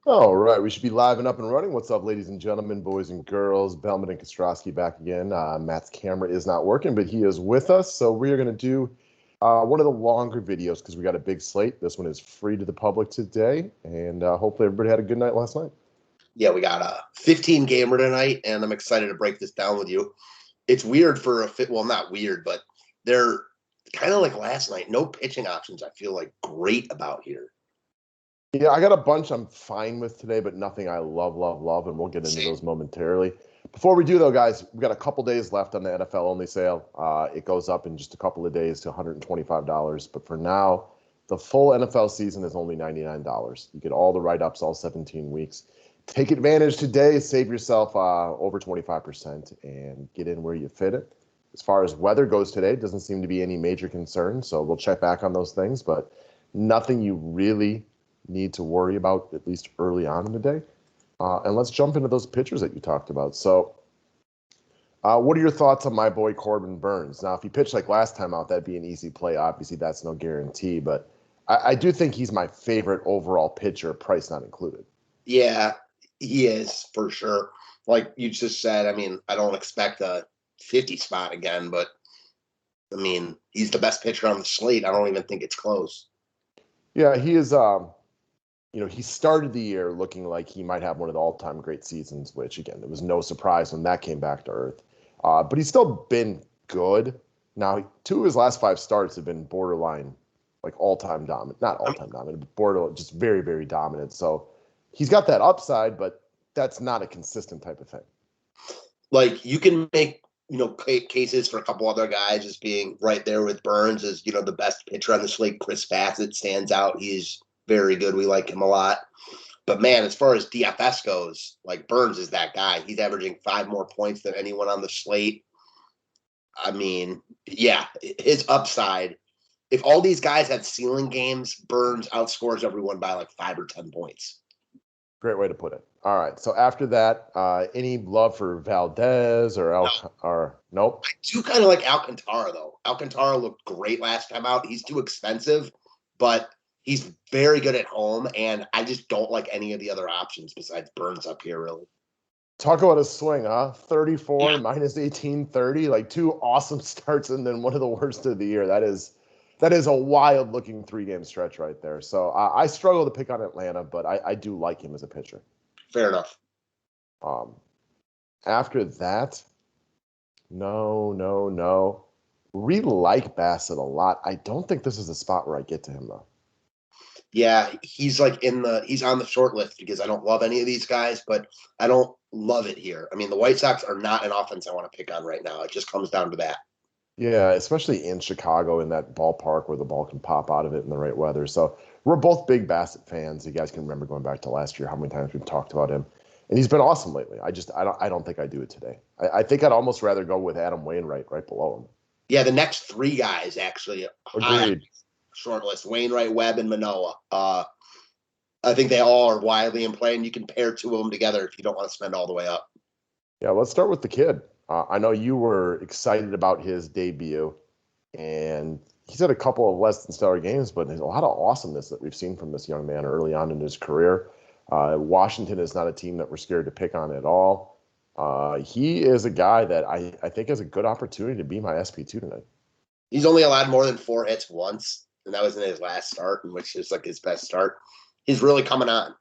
All right, we should be live and up and running. What's up, ladies and gentlemen, boys and girls? Bellman and Kostrowski back again. Matt's camera is not working, but he is with us. So we are going to do one of the longer videos because we got a big slate. This one is free to the public today, and hopefully everybody had a good night last night. Yeah, we got a 15 gamer tonight, and I'm excited to break this down with you. It's weird for a fit. Well, not weird, but they're kind of like last night. No pitching options. I feel like great about here. Yeah, I got a bunch I'm fine with today, but nothing I love, and we'll get into those momentarily. Before we do, though, guys, we got a couple days left on the NFL only sale. It goes up in just a couple of days to $125, but for now, the full NFL season is only $99. You get all the write-ups, all 17 weeks. Take advantage today, save yourself over 25%, and get in where you fit it. As far as weather goes today, doesn't seem to be any major concern, so we'll check back on those things, but nothing you really need to worry about, at least early on in the day. And let's jump into those pitchers that you talked about. So what are your thoughts on my boy Corbin Burnes? Now, if he pitched like last time out, that'd be an easy play. Obviously, that's no guarantee, but I do think he's my favorite overall pitcher, price not included. Yeah, he is for sure. Like you just said, I mean, I don't expect a 50 spot again, but I mean, he's the best pitcher on the slate. I don't even think it's close. Yeah, he is. He started the year looking like he might have one of the all-time great seasons, which, again, it was no surprise when that came back to earth. But he's still been good. Now, 2 of his last 5 starts have been borderline, like all-time dominant. Not all-time dominant, but borderline, just very, very dominant. So he's got that upside, but that's not a consistent type of thing. Like, you can make, cases for a couple other guys as being right there with Burnes as, the best pitcher on the slate. Chris Bassett stands out. He's very good. We like him a lot. But, man, as far as DFS goes, like, Burnes is that guy. He's averaging 5 more points than anyone on the slate. I mean, yeah, his upside. If all these guys had ceiling games, Burnes outscores everyone by like 5 or 10 points. Great way to put it. All right. So after that, any love for Valdez or nope? I do kind of like Alcantara, though. Alcantara looked great last time out. He's too expensive, but he's very good at home, and I just don't like any of the other options besides Burnes up here, really. Talk about a swing, huh? 34 minus 1830, like 2 awesome starts and then one of the worst of the year. That is a wild-looking 3-game stretch right there. So I struggle to pick on Atlanta, but I do like him as a pitcher. Fair enough. After that, no. We like Bassett a lot. I don't think this is the spot where I get to him, though. Yeah, he's like he's on the short list because I don't love any of these guys, but I don't love it here. I mean, the White Sox are not an offense I want to pick on right now. It just comes down to that. Yeah, especially in Chicago in that ballpark where the ball can pop out of it in the right weather. So we're both big Bassett fans. You guys can remember going back to last year how many times we've talked about him, and he's been awesome lately. I don't think I do it today. I think I'd almost rather go with Adam Wainwright right below him. Yeah, the next 3 guys actually. Agreed. Short list: Wainwright, Webb, and Manoah. I think they all are widely in play, and you can pair 2 of them together if you don't want to spend all the way up. Yeah, let's start with the kid. I know you were excited about his debut, and he's had a couple of less than stellar games, but there's a lot of awesomeness that we've seen from this young man early on in his career. Washington is not a team that we're scared to pick on at all. He is a guy that I think has a good opportunity to be my SP2 tonight. He's only allowed more than 4 hits once, and that was in his last start, which is like his best start. He's really coming on.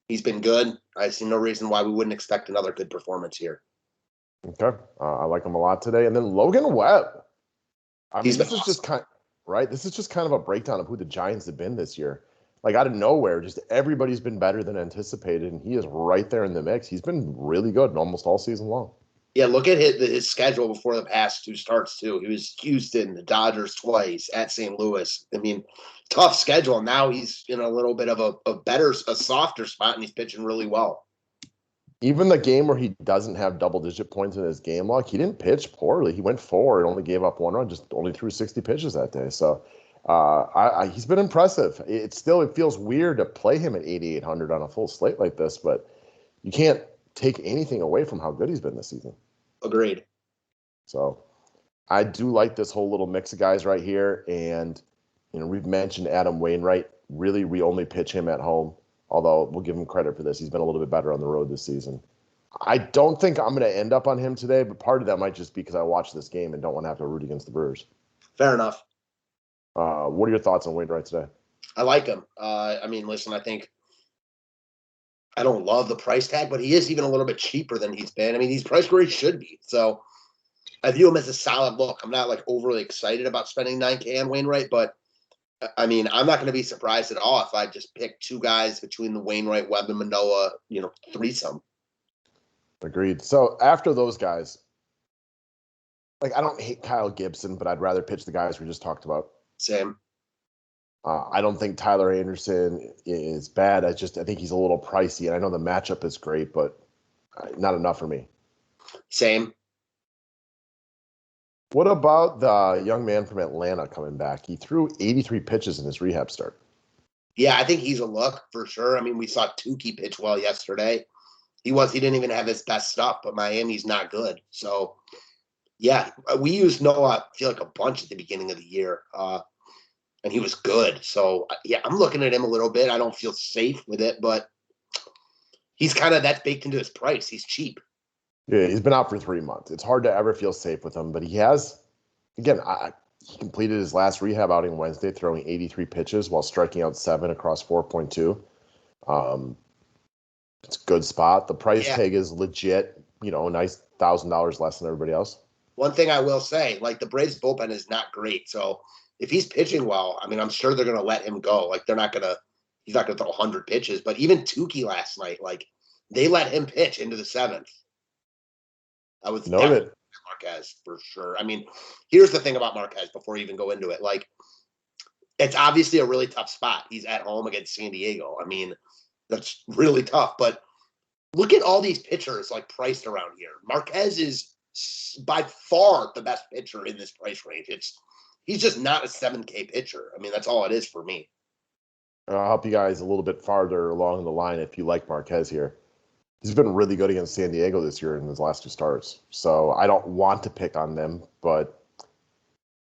He's been good. I see no reason why we wouldn't expect another good performance here. Okay. I like him a lot today. And then Logan Webb. I mean, this is just kind of a breakdown of who the Giants have been this year. Like out of nowhere, just everybody's been better than anticipated, and he is right there in the mix. He's been really good almost all season long. Yeah, look at his schedule before the past 2 starts, too. He was Houston, the Dodgers twice, at St. Louis. I mean, tough schedule. Now he's in a little bit of a softer spot, and he's pitching really well. Even the game where he doesn't have double-digit points in his game log, he didn't pitch poorly. He went 4 and only gave up 1 run, just only threw 60 pitches that day. So he's been impressive. It feels weird to play him at 8,800 on a full slate like this, but you can't take anything away from how good he's been this season. Agreed. So I do like this whole little mix of guys right here. And, we've mentioned Adam Wainwright. Really, we only pitch him at home. although we'll give him credit for this. He's been a little bit better on the road this season. I don't think I'm going to end up on him today, but part of that might just be because I watched this game and don't want to have to root against the Brewers. Fair enough. What are your thoughts on Wainwright today? I like him. I mean, listen, I think I don't love the price tag, but he is even a little bit cheaper than he's been. I mean, he's priced where he should be. So I view him as a solid look. I'm not like overly excited about spending $9K on Wainwright, but I mean, I'm not going to be surprised at all if I just pick two guys between the Wainwright, Webb, and Manoah, threesome. Agreed. So after those guys, like I don't hate Kyle Gibson, but I'd rather pitch the guys we just talked about. Same. I don't think Tyler Anderson is bad. I think he's a little pricey, and I know the matchup is great, but not enough for me. Same. What about the young man from Atlanta coming back? He threw 83 pitches in his rehab start. Yeah, I think he's a look for sure. I mean, we saw Tukey pitch well yesterday. He didn't even have his best stuff, but Miami's not good. So, yeah, we used Noah, I feel like, a bunch at the beginning of the year. And he was good. So, yeah, I'm looking at him a little bit. I don't feel safe with it, but he's that's baked into his price. He's cheap. Yeah, he's been out for 3 months. It's hard to ever feel safe with him, but he has, again, he completed his last rehab outing Wednesday, throwing 83 pitches while striking out 7 across 4.2. It's a good spot. The price tag is legit, a nice $1,000 less than everybody else. One thing I will say, like the Braves bullpen is not great. So if he's pitching well, I mean, I'm sure they're going to let him go. Like he's not going to throw 100 pitches, but even Tukey last night, like they let him pitch into the 7th. I was noted Marquez for sure. I mean, here's the thing about Marquez before you even go into it. Like it's obviously a really tough spot. He's at home against San Diego. I mean, that's really tough, but look at all these pitchers like priced around here. Marquez is by far the best pitcher in this price range. He's just not a 7K pitcher. I mean, that's all it is for me. I'll help you guys a little bit farther along the line if you like Marquez here. He's been really good against San Diego this year in his last 2 starts. So I don't want to pick on them, but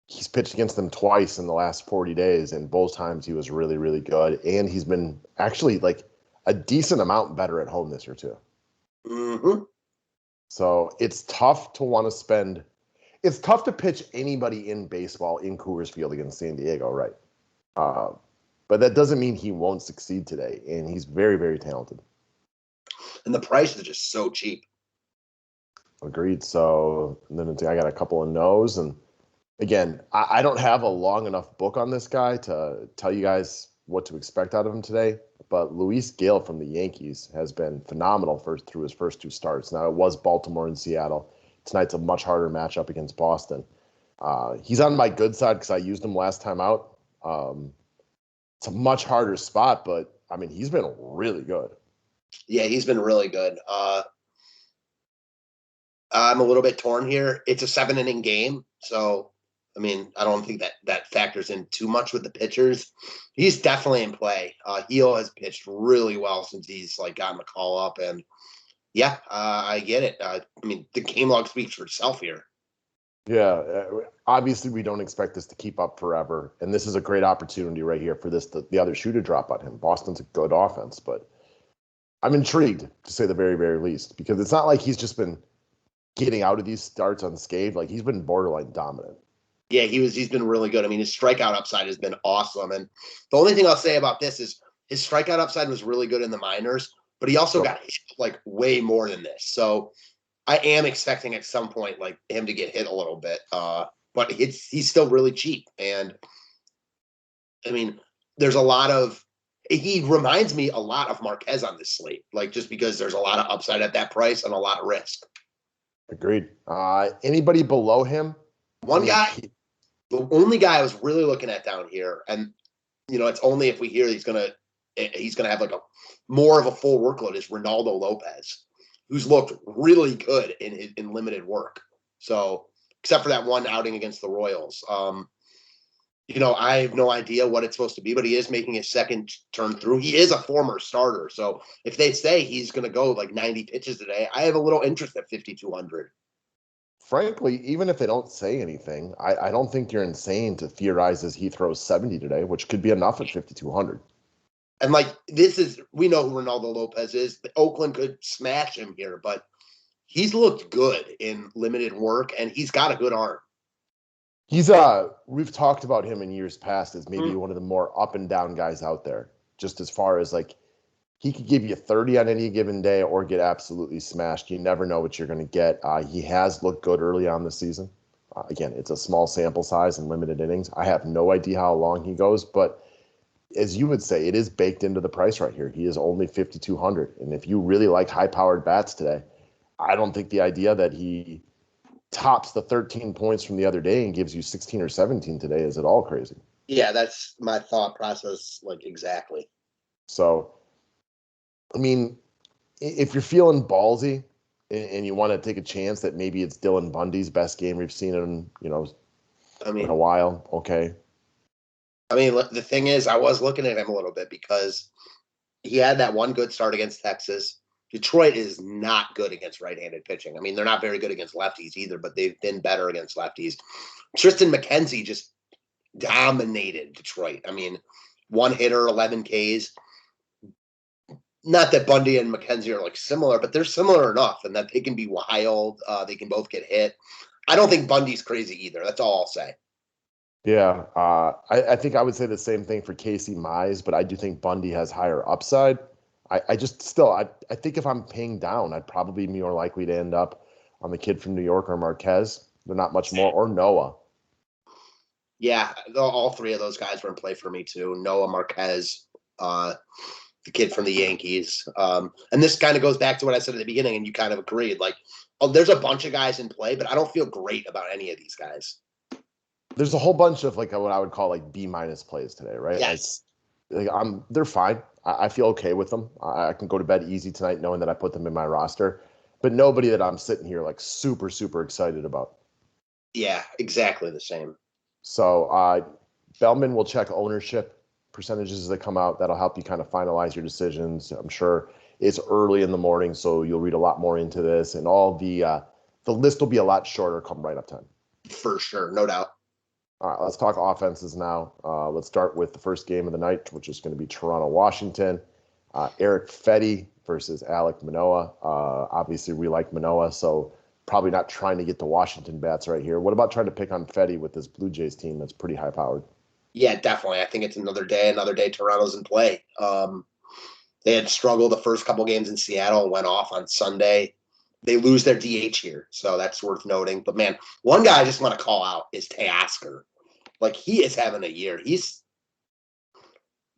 he's pitched against them twice in the last 40 days, and both times he was really, really good. And he's been actually like a decent amount better at home this year too. Mm-hmm. So it's tough to want to spend. It's tough to pitch anybody in baseball in Coors Field against San Diego, right? But that doesn't mean he won't succeed today, and he's very, very talented. And the price is just so cheap. Agreed. So then I got a couple of no's, and again, I don't have a long enough book on this guy to tell you guys what to expect out of him today. But Luis Gale from the Yankees has been phenomenal through his first 2 starts. Now, it was Baltimore and Seattle. Tonight's a much harder matchup against Boston. He's on my good side because I used him last time out. It's a much harder spot, but, I mean, he's been really good. Yeah, he's been really good. I'm a little bit torn here. It's a 7-inning game, so I mean, I don't think that factors in too much with the pitchers. He's definitely in play. Heel has pitched really well since he's like gotten the call up, and yeah, I get it. I mean, the game log speaks for itself here. Yeah, obviously we don't expect this to keep up forever, and this is a great opportunity right here for the other shoe to drop on him. Boston's a good offense, but I'm intrigued to say the very, very least, because it's not like he's just been getting out of these starts unscathed. Like he's been borderline dominant. Yeah, he's been really good. I mean, his strikeout upside has been awesome. And the only thing I'll say about this is his strikeout upside was really good in the minors, but he also got hit like way more than this. So I am expecting at some point like him to get hit a little bit. But he's still really cheap. And I mean, he reminds me a lot of Marquez on this slate, like just because there's a lot of upside at that price and a lot of risk. Agreed. Anybody below him? The only guy I was really looking at down here, and it's only if we hear he's gonna have like a more of a full workload, is Ronaldo Lopez, who's looked really good in limited work. So except for that one outing against the Royals, I have no idea what it's supposed to be, but he is making his second turn through. He is a former starter, so if they say he's going to go like 90 pitches today, I have a little interest at 5,200. Frankly, even if they don't say anything, I don't think you're insane to theorize as he throws 70 today, which could be enough at 5,200. And we know who Ronaldo Lopez is. Oakland could smash him here, but he's looked good in limited work, and he's got a good arm. We've talked about him in years past as maybe one of the more up and down guys out there, just as far as like he could give you 30 on any given day or get absolutely smashed. You never know what you're going to get. He has looked good early on the season. Again, it's a small sample size and limited innings. I have no idea how long he goes, but as you would say, it is baked into the price right here. He is only 5,200. And if you really like high-powered bats today, I don't think the idea that he tops the 13 points from the other day and gives you 16 or 17 today is at all crazy. Yeah, that's my thought process, like exactly. So, I mean, if you're feeling ballsy and you want to take a chance that maybe it's Dylan Bundy's best game we've seen in, in a while, okay. I mean, the thing is, I was looking at him a little bit because he had that one good start against Texas. Detroit is not good against right-handed pitching. I mean, they're not very good against lefties either, but they've been better against lefties. Tristan McKenzie just dominated Detroit. I mean, one hitter, 11 Ks. Not that Bundy and McKenzie are like similar, but they're similar enough and that they can be wild. They can both get hit. I don't think Bundy's crazy either. That's all I'll say. Yeah, I think I would say the same thing for Casey Mize, but I do think Bundy has higher upside. I think if I'm paying down, I'd probably be more likely to end up on the kid from New York or Marquez. They're not much more, or Noah. Yeah, all three of those guys were in play for me too. Noah, Marquez, the kid from the Yankees. And this kind of goes back to what I said at the beginning, and you kind of agreed. Like, there's a bunch of guys in play, but I don't feel great about any of these guys. There's a whole bunch of like what I would call like B- plays today, right? Yes. They're fine. I feel okay with them. I can go to bed easy tonight knowing that I put them in my roster, but nobody that I'm sitting here like super, super excited about. Yeah, exactly the same. So Bellman will check ownership percentages as they come out. That'll help you kind of finalize your decisions. I'm sure it's early in the morning, so you'll read a lot more into this, and all the list will be a lot shorter come right up time. For sure, no doubt. All right, let's talk offenses now. Let's start with the first game of the night, which is going to be Toronto-Washington. Eric Fetty versus Alek Manoah. Obviously, we like Manoah, so probably not trying to get the Washington bats right here. What about trying to pick on Fetty with this Blue Jays team that's pretty high-powered? Yeah, definitely. I think it's another day Toronto's in play. They had struggled the first couple games in Seattle, went off on Sunday. They lose their DH here, so that's worth noting. But, man, one guy I just want to call out is Teoscar. Like, he is having a year.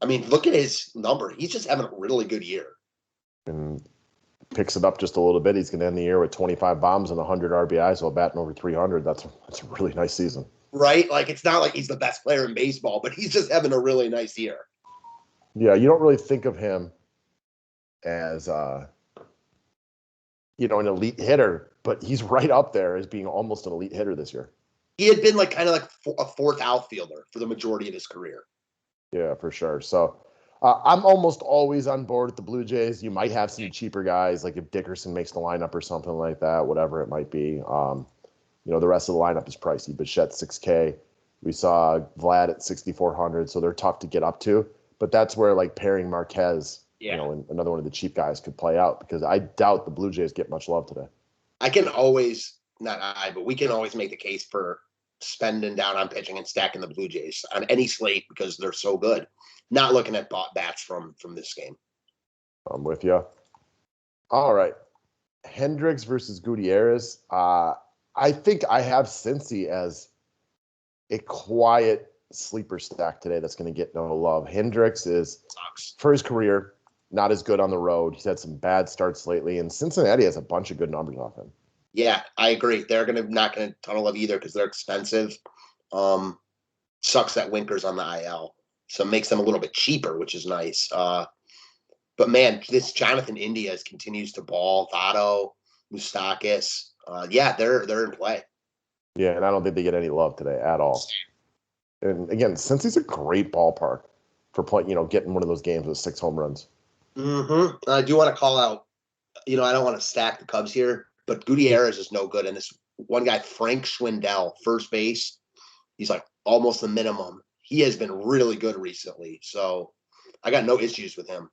Look at his number. He's just having a really good year. And picks it up just a little bit. He's going to end the year with 25 bombs and 100 RBIs while batting over 300. That's a really nice season. Right? Like, it's not like he's the best player in baseball, but he's just having a really nice year. Yeah, you don't really think of him as an elite hitter, but he's right up there as being almost an elite hitter this year. He had been kind of a fourth outfielder for the majority of his career. Yeah, for sure. So I'm almost always on board with the Blue Jays. You might have some cheaper guys, like if Dickerson makes the lineup or something like that, whatever it might be. The rest of the lineup is pricey. Bichette 6K. We saw Vlad at 6,400, so they're tough to get up to. But that's where like pairing Marquez, and another one of the cheap guys could play out, because I doubt the Blue Jays get much love today. We can always make the case for spending down on pitching and stacking the Blue Jays on any slate because they're so good. Not looking at bats from this game. I'm with you. All right. Hendricks versus Gutierrez. I think I have Cincy as a quiet sleeper stack today that's going to get no love. Hendricks sucks for his career, not as good on the road. He's had some bad starts lately, and Cincinnati has a bunch of good numbers off him. Yeah, I agree. They're not going to ton of love either because they're expensive. Sucks that Winker's on the IL, so it makes them a little bit cheaper, which is nice. But man, this Jonathan Indias continues to ball. Votto, Moustakas, they're in play. Yeah, and I don't think they get any love today at all. And again, since he's a great ballpark for getting one of those games with 6 home runs. Mm-hmm. I do want to call out. I don't want to stack the Cubs here, but Gutierrez is no good. And this one guy, Frank Schwindel, first base, he's like almost the minimum. He has been really good recently. So I got no issues with him.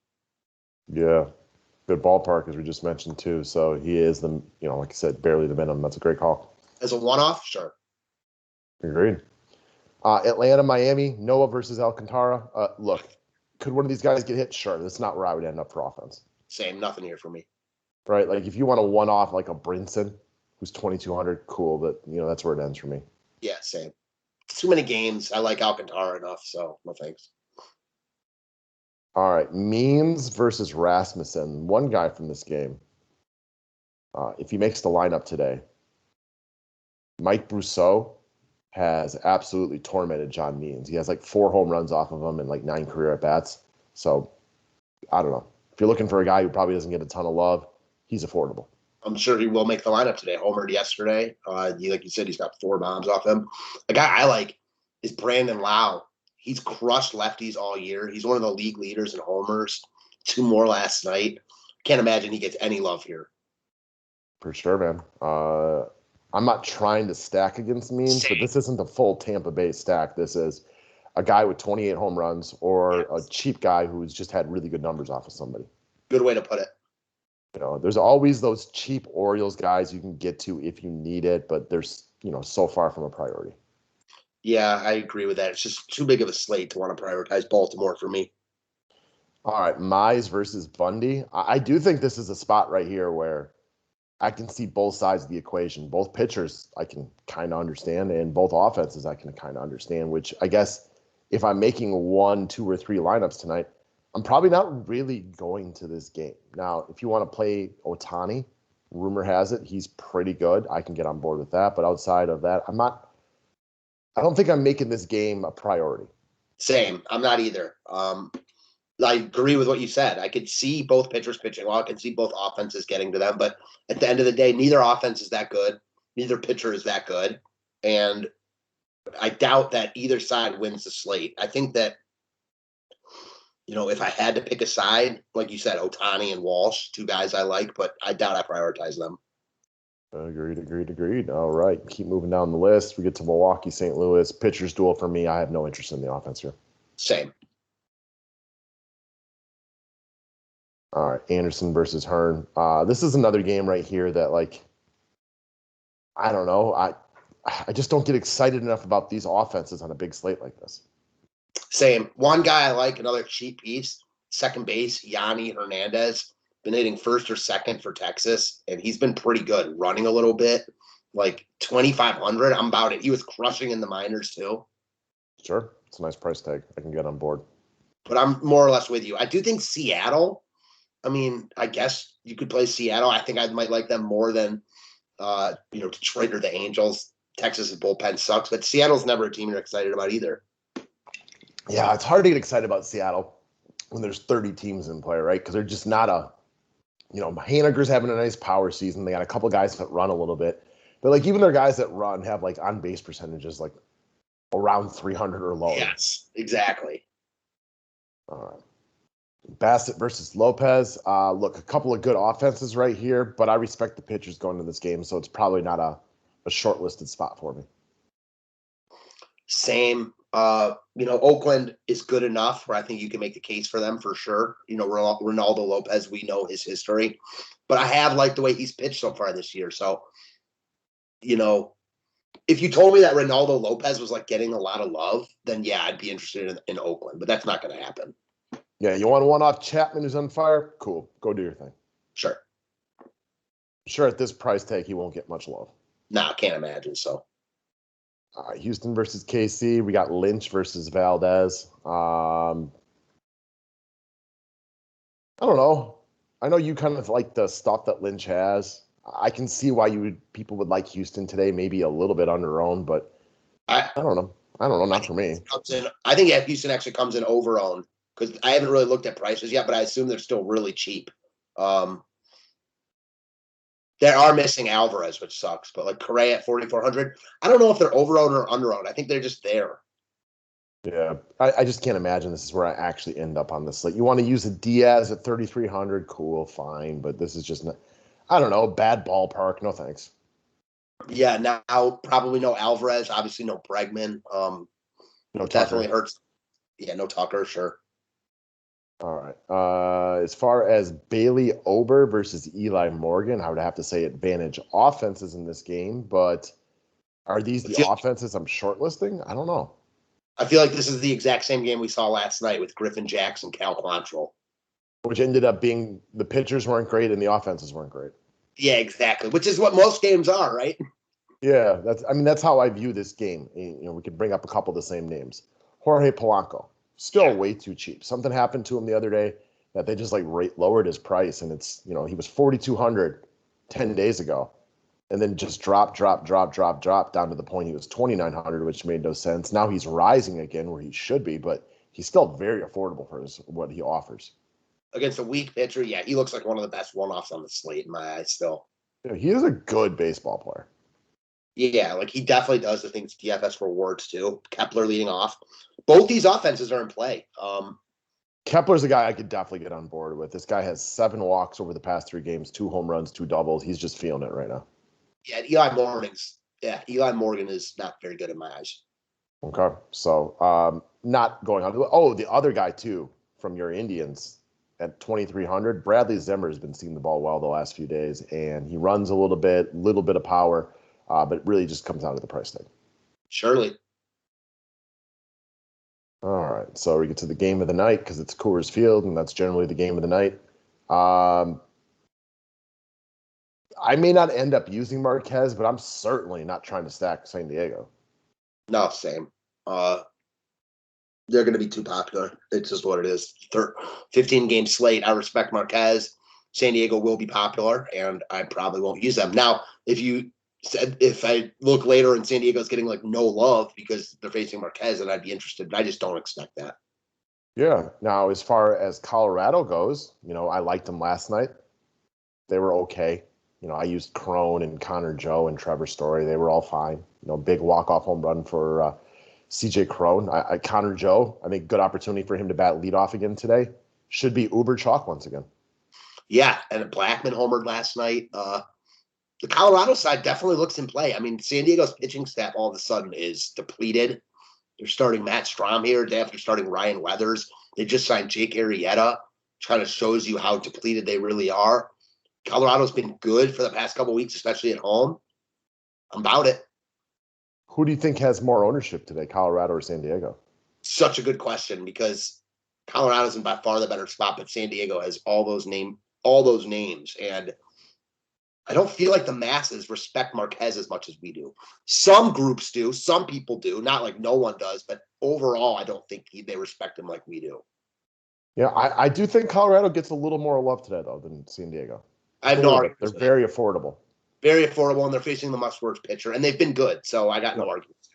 Yeah. Good ballpark, as we just mentioned, too. So he is like I said, barely the minimum. That's a great call. As a one-off, sure. Agreed. Atlanta, Miami, Noah versus Alcantara. Look, could one of these guys get hit? Sure. That's not where I would end up for offense. Same. Nothing here for me. Right? Like, if you want a one-off like a Brinson, who's 2,200, cool. But, that's where it ends for me. Yeah, same. Too many games. I like Alcantara enough, so no thanks. All right. Means versus Rasmussen. One guy from this game. If he makes the lineup today, Mike Brousseau has absolutely tormented John Means. He has like 4 home runs off of him and like 9 career at-bats. So, I don't know. If you're looking for a guy who probably doesn't get a ton of love, he's affordable. I'm sure he will make the lineup today. Homered yesterday. Like you said, he's got 4 bombs off him. A guy I like is Brandon Lau. He's crushed lefties all year. He's one of the league leaders in homers. 2 more last night. Can't imagine he gets any love here. For sure, man. I'm not trying to stack against Means, but this isn't the full Tampa Bay stack. This is a guy with 28 home runs or a cheap guy who's just had really good numbers off of somebody. Good way to put it. There's always those cheap Orioles guys you can get to if you need it, but there's, so far from a priority. Yeah, I agree with that. It's just too big of a slate to want to prioritize Baltimore for me. All right, Mize versus Bundy. I do think this is a spot right here where I can see both sides of the equation. Both pitchers I can kind of understand, and both offenses I can kind of understand, which I guess if I'm making 1, 2, or 3 lineups tonight, I'm probably not really going to this game. Now, if you want to play Ohtani, rumor has it he's pretty good. I can get on board with that. But outside of that, I don't think I'm making this game a priority. Same. I'm not either. I agree with what you said. I could see both pitchers pitching well. I can see both offenses getting to them. But at the end of the day, neither offense is that good. Neither pitcher is that good. And I doubt that either side wins the slate. I think that, if I had to pick a side, like you said, Ohtani and Walsh, 2 guys I like, but I doubt I prioritize them. Agreed. All right. Keep moving down the list. We get to Milwaukee, St. Louis. Pitchers duel for me. I have no interest in the offense here. Same. All right. Anderson versus Hearn. This is another game right here that, I don't know. I just don't get excited enough about these offenses on a big slate like this. Same. One guy I like, another cheap piece, second base, Yonny Hernandez. Been hitting first or second for Texas, and he's been pretty good, running a little bit, like 2,500. I'm about it. He was crushing in the minors too. Sure. It's a nice price tag. I can get on board. But I'm more or less with you. I do think Seattle, I guess you could play Seattle. I think I might like them more than, Detroit or the Angels. Texas's bullpen sucks, but Seattle's never a team you're excited about either. Yeah, it's hard to get excited about Seattle when there's 30 teams in play, right? Because they're just not Haniger's having a nice power season. They got a couple guys that run a little bit. But, even their guys that run have, on-base percentages, around 300 or lower. Yes, exactly. All right. Bassett versus Lopez. Look, a couple of good offenses right here, but I respect the pitchers going into this game, so it's probably not a shortlisted spot for me. Same. Oakland is good enough where I think you can make the case for them for sure. Ronaldo Lopez, we know his history, but I have liked the way he's pitched so far this year. So, if you told me that Ronaldo Lopez was getting a lot of love, then yeah, I'd be interested in Oakland, but that's not going to happen. Yeah, you want one off Chapman who's on fire? Cool. Go do your thing. Sure. Sure, at this price tag, he won't get much love. Nah, can't imagine so. Houston versus KC. We got Lynch versus Valdez. I don't know. I know you kind of like the stuff that Lynch has. I can see why people would like Houston today, maybe a little bit underowned, but I don't know. Not for me. I think Houston actually comes in overowned because I haven't really looked at prices yet, but I assume they're still really cheap. They are missing Alvarez, which sucks, but Correa at 4,400. I don't know if they're overowned or underowned. I think they're just there. Yeah, I just can't imagine this is where I actually end up on this slate. You want to use a Diaz at 3,300, cool, fine, but this is just, I don't know, bad ballpark. No thanks. Yeah, now probably no Alvarez, obviously no Bregman. No definitely hurts. Yeah, no Tucker, sure. All right. As far as Bailey Ober versus Eli Morgan, I would have to say advantage offenses in this game, but are these I the feel, offenses I'm shortlisting? I don't know. I feel like this is the exact same game we saw last night with Griffin Jackson, Cal Quantrill. Which ended up being the pitchers weren't great and the offenses weren't great. Yeah, exactly. Which is what most games are, right? Yeah, that's how I view this game. We could bring up a couple of the same names. Jorge Polanco, still way too cheap. Something happened to him the other day that they just lowered his price, and it's he was 4,200 10 days ago, and then just drop down to the point he was 2,900, which made no sense. Now he's rising again where he should be, but he's still very affordable for what he offers. Against a weak pitcher, yeah, he looks like one of the best one-offs on the slate in my eyes still. He is a good baseball player. Yeah, like he definitely does the things DFS rewards too. Kepler leading off. Both these offenses are in play. Kepler's a guy I could definitely get on board with. This guy has 7 walks over the past 3 games, 2 home runs, 2 doubles. He's just feeling it right now. Yeah, Eli Morgan is not very good in my eyes. Okay, so not going on. Oh, the other guy too from your Indians at 2,300. Bradley Zimmer has been seeing the ball well the last few days, and he runs a little bit of power, but it really just comes down to the price tag. Surely. All right, so we get to the game of the night because it's Coors Field, and that's generally the game of the night. I may not end up using Marquez, but I'm certainly not trying to stack San Diego. No, same. They're going to be too popular. It's just what it is. 15-game slate. I respect Marquez. San Diego will be popular, and I probably won't use them. Now, if I look later and San Diego's getting no love because they're facing Marquez, then I'd be interested. But I just don't expect that. Yeah. Now, as far as Colorado goes, I liked them last night. They were okay. I used Crone and Connor Joe and Trevor Story. They were all fine. Big walk-off home run for CJ Crone. Connor Joe, I think good opportunity for him to bat leadoff again today. Should be uber chalk once again. Yeah, and Blackman homered last night. The Colorado side definitely looks in play. I mean, San Diego's pitching staff all of a sudden is depleted. They're starting Matt Strahm here. Day after starting Ryan Weathers. They just signed Jake Arrieta, which kind of shows you how depleted they really are. Colorado's been good for the past couple of weeks, especially at home. I'm about it. Who do you think has more ownership today, Colorado or San Diego? Such a good question because Colorado's in by far the better spot, but San Diego has all those names, and I don't feel like the masses respect Marquez as much as we do. Some groups do, some people do, not like no one does, but overall, I don't think they respect him like we do. Yeah, I do think Colorado gets a little more love today, though, than San Diego. I have no arguments. They're very affordable. Very affordable, and they're facing the must-work pitcher, and they've been good, so I got no arguments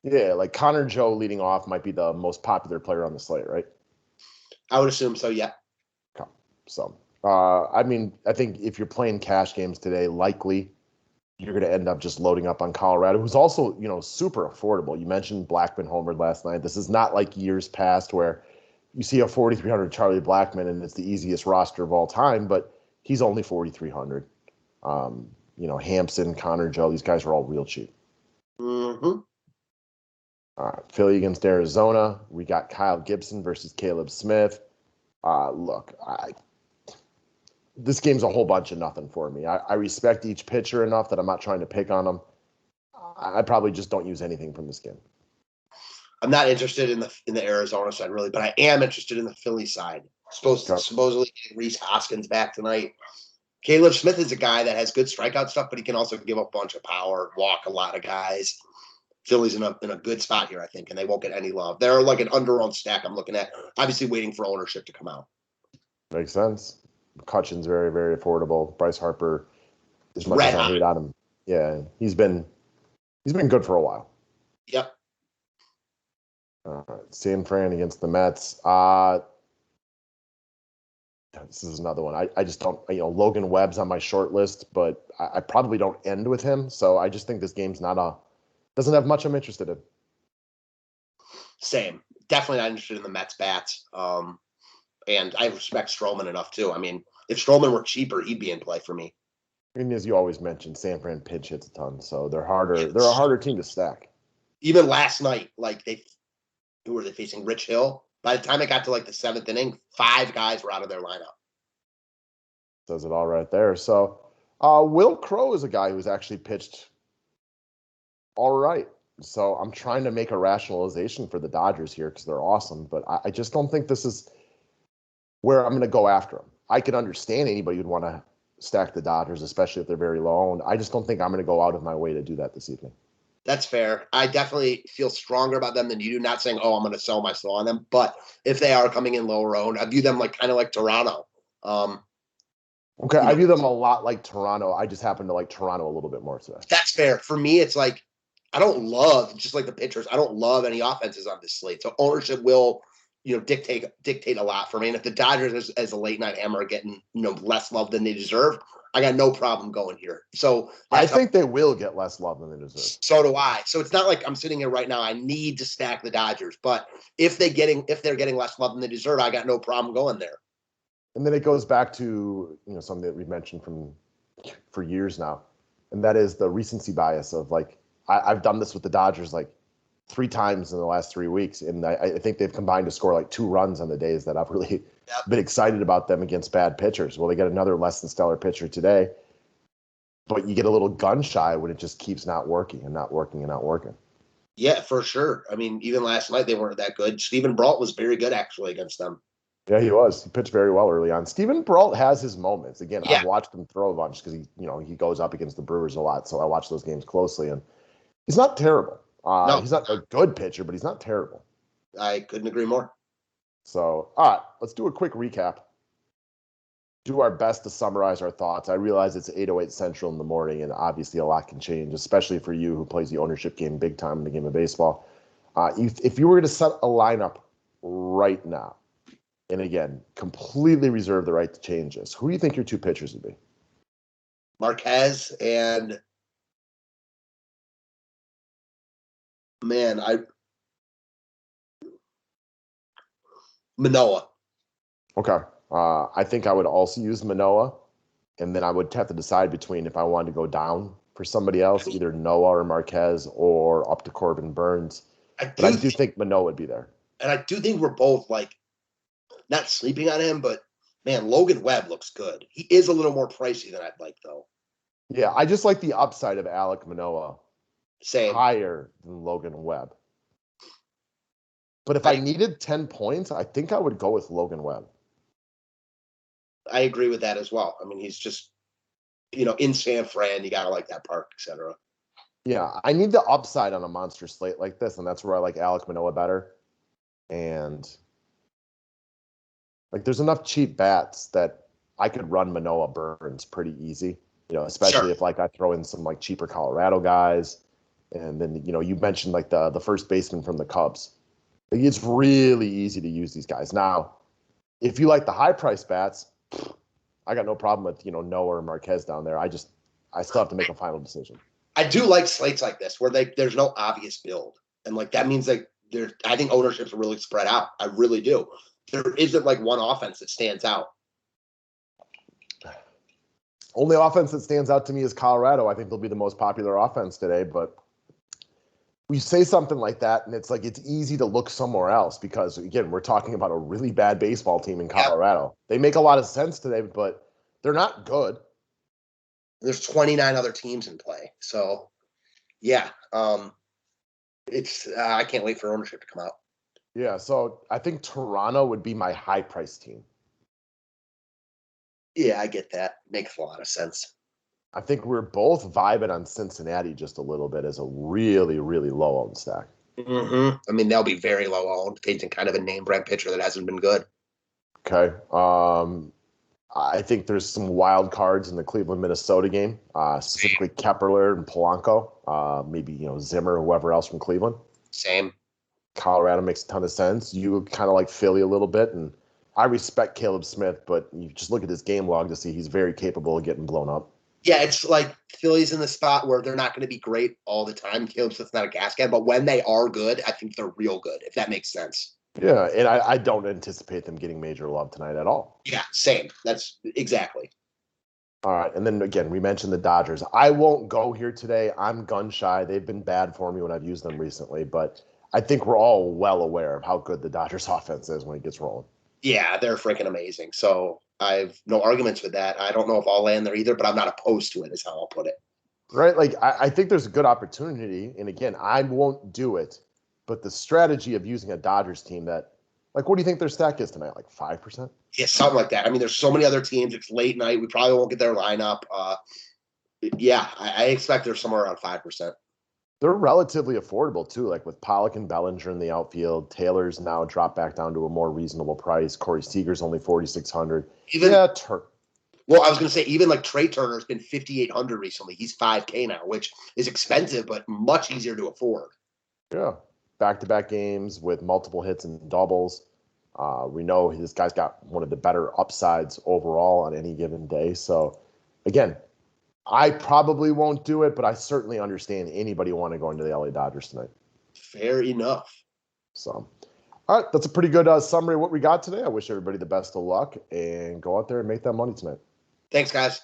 there. Yeah, like Connor Joe leading off might be the most popular player on the slate, right? I would assume so, yeah. Okay. So, I think if you're playing cash games today, likely you're going to end up just loading up on Colorado, who's also, super affordable. You mentioned Blackman homered last night. This is not like years past where you see a 4,300 Charlie Blackman and it's the easiest roster of all time, but he's only 4,300. Hampson, Connor Joe, these guys are all real cheap. Mm-hmm. Philly against Arizona. We got Kyle Gibson versus Caleb Smith. This game's a whole bunch of nothing for me. I respect each pitcher enough that I'm not trying to pick on them. I probably just don't use anything from this game. I'm not interested in the Arizona side really, but I am interested in the Philly side. Supposedly getting Rhys Hoskins back tonight. Caleb Smith is a guy that has good strikeout stuff, but he can also give up a bunch of power, walk a lot of guys. Philly's in a good spot here, I think, and they won't get any love. They're like an under-owned stack I'm looking at, obviously waiting for ownership to come out. Makes sense. McCutcheon's very, very affordable. Bryce Harper, as much as I hate on him, yeah, he's been good for a while. Yep. San Fran against the Mets. This is another one. I just don't, Logan Webb's on my short list, but I probably don't end with him. So I just think this game's doesn't have much I'm interested in. Same. Definitely not interested in the Mets bats. And I respect Stroman enough too. I mean, if Stroman were cheaper, he'd be in play for me. And as you always mentioned, San Fran pitch hits a ton, so they're harder. They're a harder team to stack. Even last night, who were they facing? Rich Hill. By the time it got to like the 7th inning, 5 guys were out of their lineup. Says it all right there. So Will Crowe is a guy who's actually pitched all right. So I'm trying to make a rationalization for the Dodgers here because they're awesome, but I just don't think this is where I'm going to go after them. I can understand anybody who'd want to stack the Dodgers, especially if they're very low owned. I just don't think I'm going to go out of my way to do that this evening. That's fair. I definitely feel stronger about them than you do. Not saying, oh, I'm going to sell my soul on them, but if they are coming in lower owned, I view them like kind of like Toronto. Okay, I view them a lot like Toronto. I just happen to like Toronto a little bit more today. That's fair. For me, it's like I don't love, just like the pitchers, I don't love any offenses on this slate. So ownership will, dictate a lot for me. And if the Dodgers as a late night hammer are getting, less love than they deserve, I got no problem going here. So I think they will get less love than they deserve. So do I. So it's not like I'm sitting here right now, I need to stack the Dodgers. But if they're getting less love than they deserve, I got no problem going there. And then it goes back to, something that we've mentioned for years now. And that is the recency bias of like, I've done this with the Dodgers like 3 times in the last 3 weeks. And I think they've combined to score like 2 runs on the days that I've really been excited about them against bad pitchers. Well, they get another less than stellar pitcher today, but you get a little gun shy when it just keeps not working and not working and not working. Yeah, for sure. I mean, even last night, they weren't that good. Steven Brault was very good actually against them. Yeah, he was. He pitched very well early on. Steven Brault has his moments. Again, I've watched him throw a bunch because he goes up against the Brewers a lot. So I watch those games closely, and he's not terrible. No. He's not a good pitcher, but he's not terrible. I couldn't agree more. So, all right, let's do a quick recap. Do our best to summarize our thoughts. I realize it's 8:08 Central in the morning, and obviously a lot can change, especially for you who plays the ownership game big time in the game of baseball. If you were to set a lineup right now, and again, completely reserve the right to change this, who do you think your 2 pitchers would be? Marquez and Manoah. Okay. I think I would also use Manoah, and then I would have to decide between if I wanted to go down for somebody else, either Noah or Marquez, or up to Corbin Burns. I do think Manoah would be there. And I do think we're both like not sleeping on him, but man, Logan Webb looks good. He is a little more pricey than I'd like, though. Yeah, I just like the upside of Alek Manoah. Same. Higher than Logan Webb. But if I needed 10 points, I think I would go with Logan Webb. I agree with that as well. I mean, he's just, in San Fran, you got to like that park, etc. Yeah, I need the upside on a monster slate like this, and that's where I like Alek Manoah better. And like, there's enough cheap bats that I could run Manoah Burns pretty easy, especially if like I throw in some like cheaper Colorado guys. And then, you mentioned like the first baseman from the Cubs. Like, it's really easy to use these guys. Now, if you like the high price bats, I got no problem with, Noah or Marquez down there. I still have to make a final decision. I do like slates like this where there's no obvious build. And like, that means like I think ownerships are really spread out. I really do. There isn't like one offense that stands out. Only offense that stands out to me is Colorado. I think they'll be the most popular offense today, but we say something like that, and it's like it's easy to look somewhere else because, again, we're talking about a really bad baseball team in Colorado. Yeah. They make a lot of sense today, but they're not good. There's 29 other teams in play. So, yeah, it's I can't wait for ownership to come out. Yeah, so I think Toronto would be my high-priced team. Yeah, I get that. Makes a lot of sense. I think we're both vibing on Cincinnati just a little bit as a really, really low-owned stack. Mm-hmm. I mean, they'll be very low-owned, facing kind of a name-brand pitcher that hasn't been good. Okay. I think there's some wild cards in the Cleveland-Minnesota game, specifically Kepler and Polanco, maybe, Zimmer, whoever else from Cleveland. Same. Colorado makes a ton of sense. You kind of like Philly a little bit, and I respect Caleb Smith, but you just look at his game log to see he's very capable of getting blown up. Yeah, it's like Philly's in the spot where they're not going to be great all the time. Caleb Smith's not a gas can, but when they are good, I think they're real good, if that makes sense. Yeah, and I don't anticipate them getting major love tonight at all. Yeah, same. That's exactly. All right, and then again, we mentioned the Dodgers. I won't go here today. I'm gun shy. They've been bad for me when I've used them recently, but I think we're all well aware of how good the Dodgers offense is when it gets rolling. Yeah, they're freaking amazing. So I've no arguments with that. I don't know if I'll land there either, but I'm not opposed to it, is how I'll put it. Right? Like, I think there's a good opportunity. And again, I won't do it, but the strategy of using a Dodgers team that, like, what do you think their stack is tonight? Like 5%? Yeah, something like that. I mean, there's so many other teams. It's late night. We probably won't get their lineup. Yeah, I expect they're somewhere around 5%. They're relatively affordable too, like with Pollock and Bellinger in the outfield. Taylor's now dropped back down to a more reasonable price. Corey Seager's only 4,600. Even Yeah, well, I was going to say even like Trey Turner's been 5,800 recently. He's 5K now, which is expensive but much easier to afford. yeah. Back-to-back games with multiple hits and doubles. We know this guy's got one of the better upsides overall on any given day. So, again, I probably won't do it, but I certainly understand anybody wanting to go into the LA Dodgers tonight. Fair enough. So, all right, that's a pretty good summary of what we got today. I wish everybody the best of luck and go out there and make that money tonight. Thanks, guys.